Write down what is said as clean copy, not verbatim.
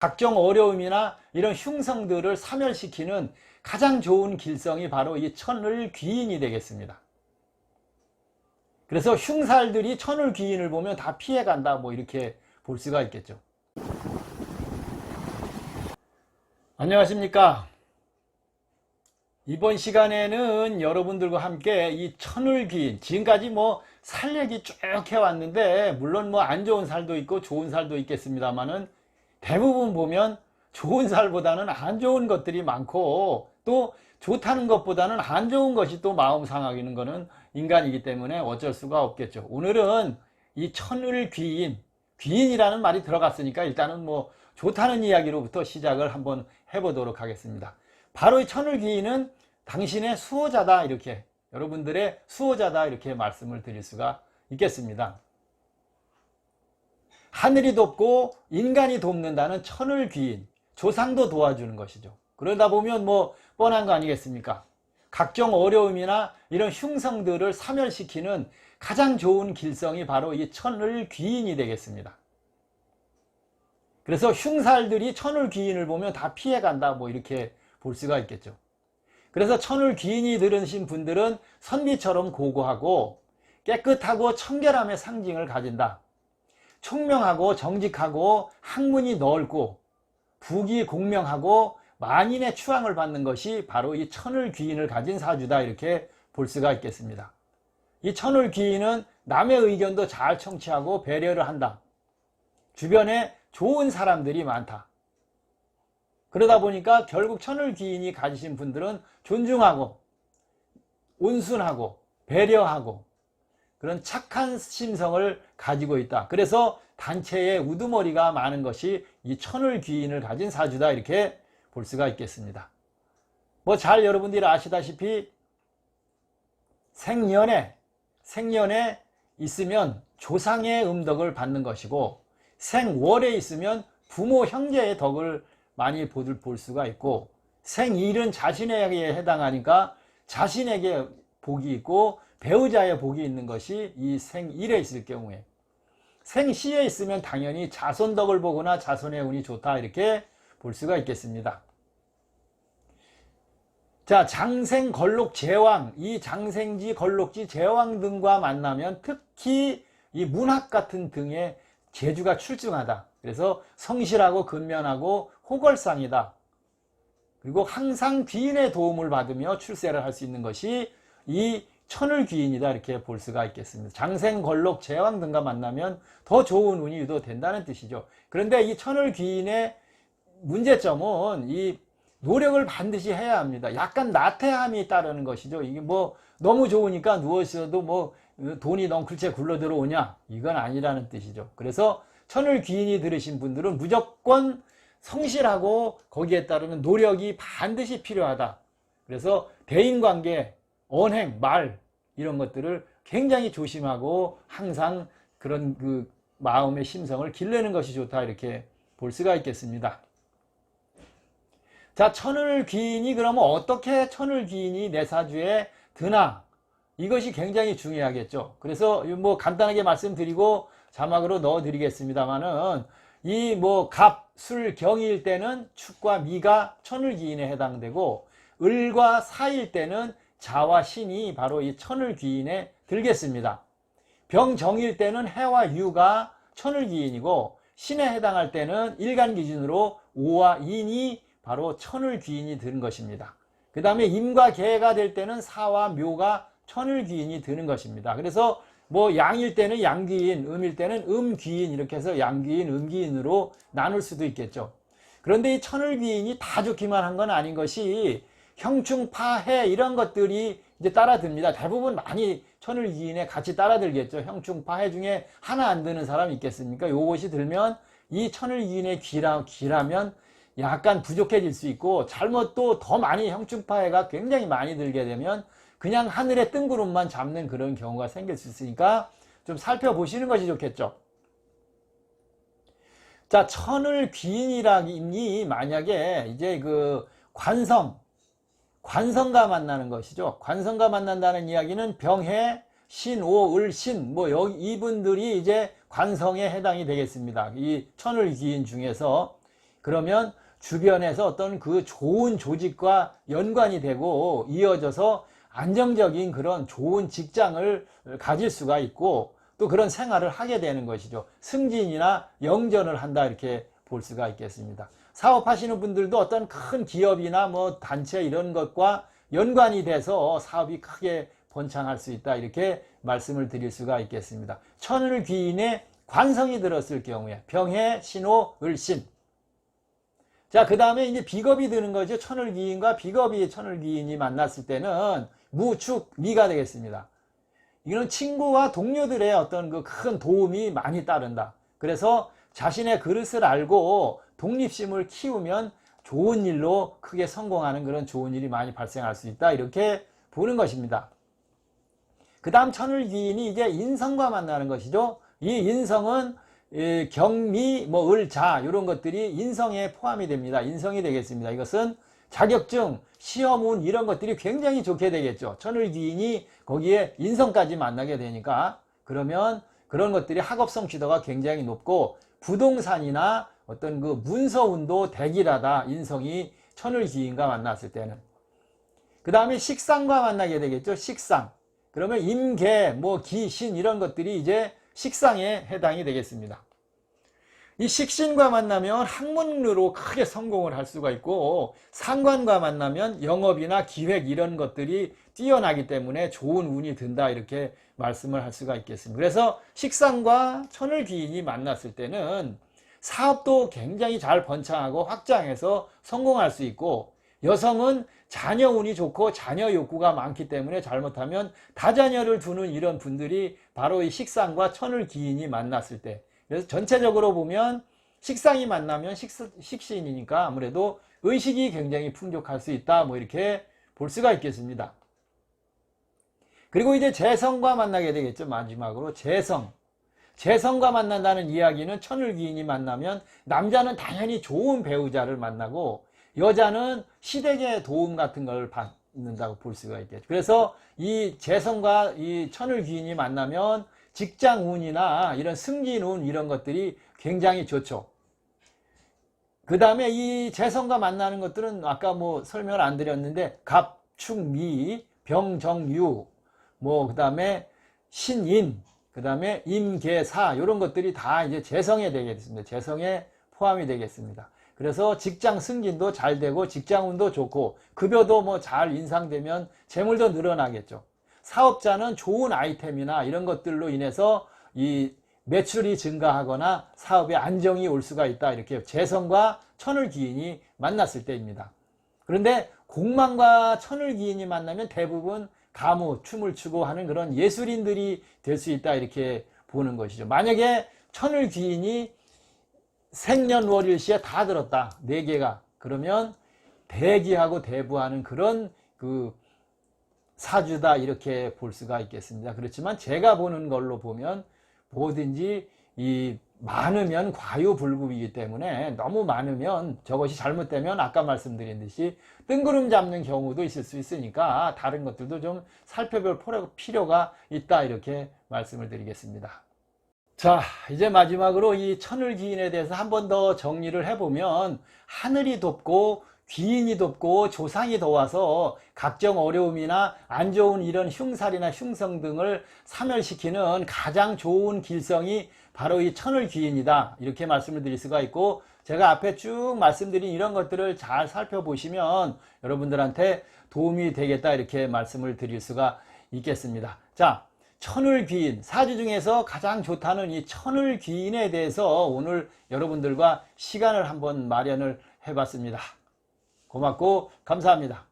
각종 어려움이나 이런 흉성들을 사멸시키는 가장 좋은 길성이 바로 이 천을귀인이 되겠습니다. 그래서 흉살들이 천을귀인을 보면 다 피해간다, 뭐 이렇게 볼 수가 있겠죠. 안녕하십니까. 이번 시간에는 여러분들과 함께 이 천을귀인, 지금까지 뭐 살 얘기 쭉 해왔는데 물론 뭐 안 좋은 살도 있고 좋은 살도 있겠습니다만은 대부분 보면 좋은 살보다는 안 좋은 것들이 많고, 또 좋다는 것보다는 안 좋은 것이 또 마음 상하기는 거는 인간이기 때문에 어쩔 수가 없겠죠. 오늘은 이 천을귀인, 귀인이라는 말이 들어갔으니까 일단은 뭐 좋다는 이야기로부터 시작을 한번 해보도록 하겠습니다. 바로 이 천을귀인은 당신의 수호자다, 이렇게, 여러분들의 수호자다, 이렇게 말씀을 드릴 수가 있겠습니다. 하늘이 돕고 인간이 돕는다는 천을귀인, 조상도 도와주는 것이죠. 그러다 보면 뭐 뻔한 거 아니겠습니까? 각종 어려움이나 이런 흉성들을 사멸시키는 가장 좋은 길성이 바로 이 천을귀인이 되겠습니다. 그래서 흉살들이 천을귀인을 보면 다 피해간다, 뭐 이렇게 볼 수가 있겠죠. 그래서 천을귀인이 들으신 분들은 선비처럼 고고하고 깨끗하고 청결함의 상징을 가진다. 총명하고 정직하고 학문이 넓고 부귀 공명하고 만인의 추앙을 받는 것이 바로 이 천을귀인을 가진 사주다, 이렇게 볼 수가 있겠습니다. 이 천을귀인은 남의 의견도 잘 청취하고 배려를 한다. 주변에 좋은 사람들이 많다. 그러다 보니까 결국 천을귀인이 가지신 분들은 존중하고 온순하고 배려하고 그런 착한 심성을 가지고 있다. 그래서 단체에 우두머리가 많은 것이 이 천을귀인을 가진 사주다, 이렇게 볼 수가 있겠습니다. 뭐 잘 여러분들이 아시다시피 생년에 있으면 조상의 음덕을 받는 것이고, 생월에 있으면 부모 형제의 덕을 많이 볼 수가 있고, 생일은 자신에게 해당하니까 자신에게 복이 있고 배우자의 복이 있는 것이 이 생일에 있을 경우에, 생시에 있으면 당연히 자손덕을 보거나 자손의 운이 좋다, 이렇게 볼 수가 있겠습니다. 자, 장생, 걸록, 제왕, 이 장생지, 걸록지, 제왕 등과 만나면 특히 이 문학 같은 등의 재주가 출중하다. 그래서 성실하고 근면하고 호걸상이다. 그리고 항상 귀인의 도움을 받으며 출세를 할 수 있는 것이 이 천을귀인이다, 이렇게 볼 수가 있겠습니다. 장생, 걸록, 제왕 등과 만나면 더 좋은 운이 유도된다는 뜻이죠. 그런데 이 천을귀인의 문제점은 이 노력을 반드시 해야 합니다. 약간 나태함이 따르는 것이죠. 이게 뭐 너무 좋으니까 누워있어도 뭐 돈이 넝클채 굴러 들어오냐, 이건 아니라는 뜻이죠. 그래서 천을귀인이 들으신 분들은 무조건 성실하고 거기에 따르는 노력이 반드시 필요하다. 그래서 대인관계, 언행, 말, 이런 것들을 굉장히 조심하고 항상 그런 그 마음의 심성을 길러내는 것이 좋다, 이렇게 볼 수가 있겠습니다. 자, 천을귀인이 그러면 어떻게 천을귀인이 내 사주에 드나, 이것이 굉장히 중요하겠죠. 그래서 뭐 간단하게 말씀드리고 자막으로 넣어 드리겠습니다만은, 이 뭐 갑, 술, 경일 때는 축과 미가 천을귀인에 해당되고, 을과 사일 때는 자와 신이 바로 이 천을귀인에 들겠습니다. 병정일 때는 해와 유가 천을귀인이고, 신에 해당할 때는 일간 기준으로 오와 인이 바로 천을귀인이 드는 것입니다. 그 다음에 임과 개가 될 때는 사와 묘가 천을귀인이 드는 것입니다. 그래서 뭐 양일 때는 양귀인, 음일 때는 음귀인, 이렇게 해서 양귀인, 음귀인으로 나눌 수도 있겠죠. 그런데 이 천을귀인이 다 좋기만 한 건 아닌 것이 형충파해, 이런 것들이 이제 따라듭니다. 대부분 많이 천을귀인에 같이 따라들겠죠. 형충파해 중에 하나 안 드는 사람이 있겠습니까? 요것이 들면 이 천을귀인의 귀라면 약간 부족해질 수 있고, 잘못 또 더 많이 형충파해가 굉장히 많이 들게 되면 그냥 하늘의 뜬구름만 잡는 그런 경우가 생길 수 있으니까 좀 살펴보시는 것이 좋겠죠. 자, 천을귀인이라니 만약에 이제 그 관성과 만나는 것이죠. 관성과 만난다는 이야기는 병해, 신, 오, 을, 신, 뭐 여기 이분들이 이제 관성에 해당이 되겠습니다. 이 천을귀인 중에서 그러면 주변에서 어떤 그 좋은 조직과 연관이 되고 이어져서 안정적인 그런 좋은 직장을 가질 수가 있고 또 그런 생활을 하게 되는 것이죠. 승진이나 영전을 한다 이렇게 볼 수가 있겠습니다. 사업하시는 분들도 어떤 큰 기업이나 뭐 단체 이런 것과 연관이 돼서 사업이 크게 번창할 수 있다 이렇게 말씀을 드릴 수가 있겠습니다. 천을귀인의 관성이 들었을 경우에 병해, 신호, 을신. 자, 그 다음에 이제 비겁이 드는 거죠. 천을귀인과 비겁이 천을귀인이 만났을 때는 무, 축, 미가 되겠습니다. 이거는 친구와 동료들의 어떤 그 큰 도움이 많이 따른다. 그래서 자신의 그릇을 알고 독립심을 키우면 좋은 일로 크게 성공하는 그런 좋은 일이 많이 발생할 수 있다. 이렇게 보는 것입니다. 그 다음 천을귀인이 이제 인성과 만나는 것이죠. 이 인성은 경미, 뭐 을, 자 이런 것들이 인성에 포함이 됩니다. 인성이 되겠습니다. 이것은 자격증, 시험운 이런 것들이 굉장히 좋게 되겠죠. 천을귀인이 거기에 인성까지 만나게 되니까 그러면 그런 것들이 학업 성취도가 굉장히 높고 부동산이나 어떤 그 문서운도 대길하다. 인성이 천을귀인과 만났을 때는. 그 다음에 식상과 만나게 되겠죠. 식상. 그러면 임계, 뭐 기신 이런 것들이 이제 식상에 해당이 되겠습니다. 이 식신과 만나면 학문으로 크게 성공을 할 수가 있고 상관과 만나면 영업이나 기획 이런 것들이 뛰어나기 때문에 좋은 운이 든다 이렇게 말씀을 할 수가 있겠습니다. 그래서 식상과 천을귀인이 만났을 때는 사업도 굉장히 잘 번창하고 확장해서 성공할 수 있고 여성은 자녀 운이 좋고 자녀 욕구가 많기 때문에 잘못하면 다자녀를 두는 이런 분들이 바로 이 식상과 천을귀인이 만났을 때 그래서 전체적으로 보면 식상이 만나면 식신이니까 아무래도 의식이 굉장히 풍족할 수 있다 뭐 이렇게 볼 수가 있겠습니다. 그리고 이제 재성과 만나게 되겠죠. 마지막으로 재성. 재성과 만난다는 이야기는 천을귀인이 만나면 남자는 당연히 좋은 배우자를 만나고 여자는 시댁의 도움 같은 걸 받는다고 볼 수가 있겠죠. 그래서 이 재성과 이 천을귀인이 만나면 직장운이나 이런 승진운 이런 것들이 굉장히 좋죠. 그 다음에 이 재성과 만나는 것들은 아까 뭐 설명을 안 드렸는데 갑, 축, 미, 병, 정, 유, 뭐 그 다음에 신인, 그 다음에 임계사 이런 것들이 다 이제 재성에 되겠습니다. 재성에 포함이 되겠습니다. 그래서 직장 승진도 잘 되고 직장운도 좋고 급여도 뭐 잘 인상되면 재물도 늘어나겠죠. 사업자는 좋은 아이템이나 이런 것들로 인해서 이 매출이 증가하거나 사업에 안정이 올 수가 있다. 이렇게 재성과 천을귀인이 만났을 때입니다. 그런데 공망과 천을귀인이 만나면 대부분 가무, 춤을 추고 하는 그런 예술인들이 될 수 있다. 이렇게 보는 것이죠. 만약에 천을귀인이 생년월일시에 다 들었다. 4개가. 그러면 대기하고 대부하는 그런 그 사주다 이렇게 볼 수가 있겠습니다. 그렇지만 제가 보는 걸로 보면 뭐든지 이 많으면 과유불급이기 때문에 너무 많으면 저것이 잘못되면 아까 말씀드린 듯이 뜬구름 잡는 경우도 있을 수 있으니까 다른 것들도 좀 살펴볼 필요가 있다 이렇게 말씀을 드리겠습니다. 자, 이제 마지막으로 이 천을귀인에 대해서 한 번 더 정리를 해보면 하늘이 돕고 귀인이 돕고 조상이 도와서 각종 어려움이나 안 좋은 이런 흉살이나 흉성 등을 사멸시키는 가장 좋은 길성이 바로 이 천을귀인이다 이렇게 말씀을 드릴 수가 있고 제가 앞에 쭉 말씀드린 이런 것들을 잘 살펴보시면 여러분들한테 도움이 되겠다 이렇게 말씀을 드릴 수가 있겠습니다. 자, 천을귀인, 사주 중에서 가장 좋다는 이 천을귀인에 대해서 오늘 여러분들과 시간을 한번 마련을 해봤습니다. 고맙고 감사합니다.